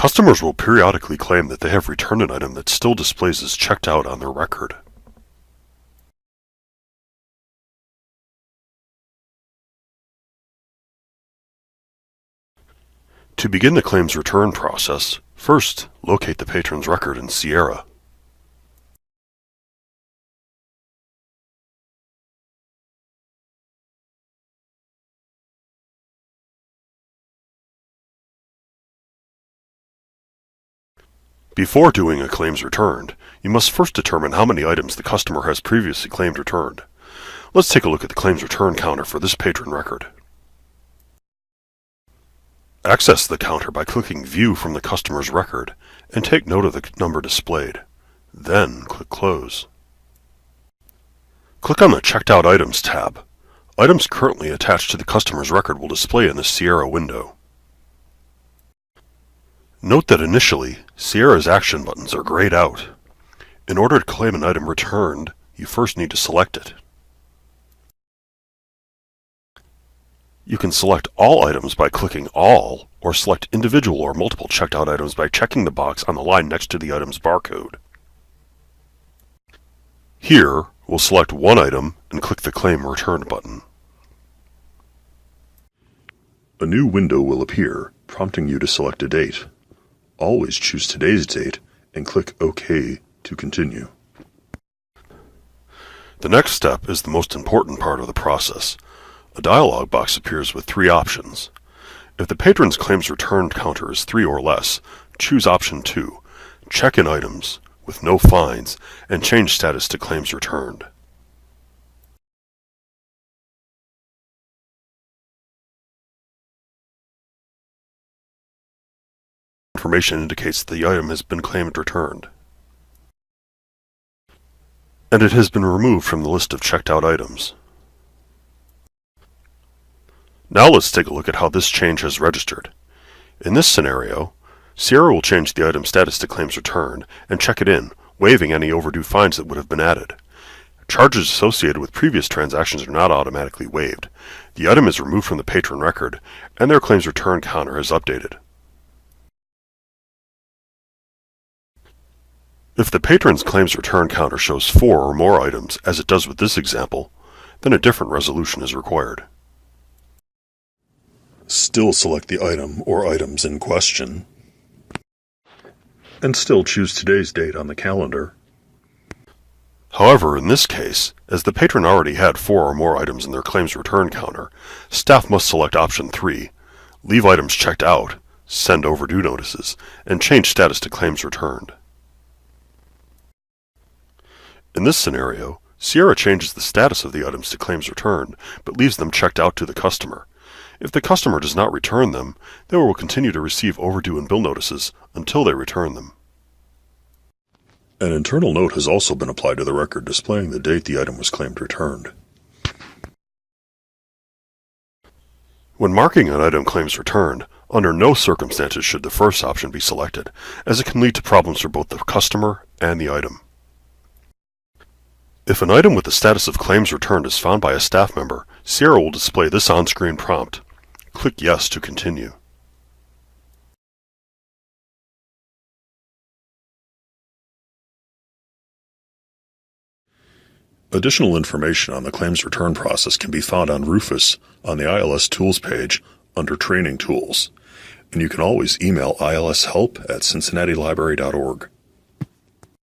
Customers will periodically claim that they have returned an item that still displays as checked out on their record. To begin the claims return process, first locate the patron's record in Sierra. Before doing a claims returned, you must first determine how many items the customer has previously claimed returned. Let's take a look at the claims return counter for this patron record. Access the counter by clicking View from the customer's record and take note of the number displayed. Then click Close. Click on the Checked Out Items tab. Items currently attached to the customer's record will display in the Sierra window. Note that initially, Sierra's action buttons are grayed out. In order to claim an item returned, you first need to select it. You can select all items by clicking All, or select individual or multiple checked out items by checking the box on the line next to the item's barcode. Here, we'll select one item and click the Claim Returned button. A new window will appear, prompting you to select a date. Always choose today's date and click OK to continue. The next step is the most important part of the process. A dialog box appears with three options. If the patron's claims returned counter is 3 or less, choose option 2, Check in items with no fines, and change status to claims returned. Information indicates that the item has been claimed returned, and it has been removed from the list of checked out items. Now let's take a look at how this change has registered. In this scenario, Sierra will change the item status to claims returned and check it in, waiving any overdue fines that would have been added. Charges associated with previous transactions are not automatically waived. The item is removed from the patron record, and their claims return counter is updated. If the patron's claims return counter shows 4 or more items, as it does with this example, then a different resolution is required. Still select the item or items in question, and still choose today's date on the calendar. However, in this case, as the patron already had 4 or more items in their claims return counter, staff must select option 3, leave items checked out, send overdue notices, and change status to claims returned. In this scenario, Sierra changes the status of the items to claims returned, but leaves them checked out to the customer. If the customer does not return them, they will continue to receive overdue and bill notices until they return them. An internal note has also been applied to the record displaying the date the item was claimed returned. When marking an item claims returned, under no circumstances should the first option be selected, as it can lead to problems for both the customer and the item. If an item with the status of claims returned is found by a staff member, Sierra will display this on-screen prompt. Click Yes to continue. Additional information on the claims return process can be found on Rufus on the ILS Tools page under Training Tools, and you can always email ilshelp@cincinnatilibrary.org.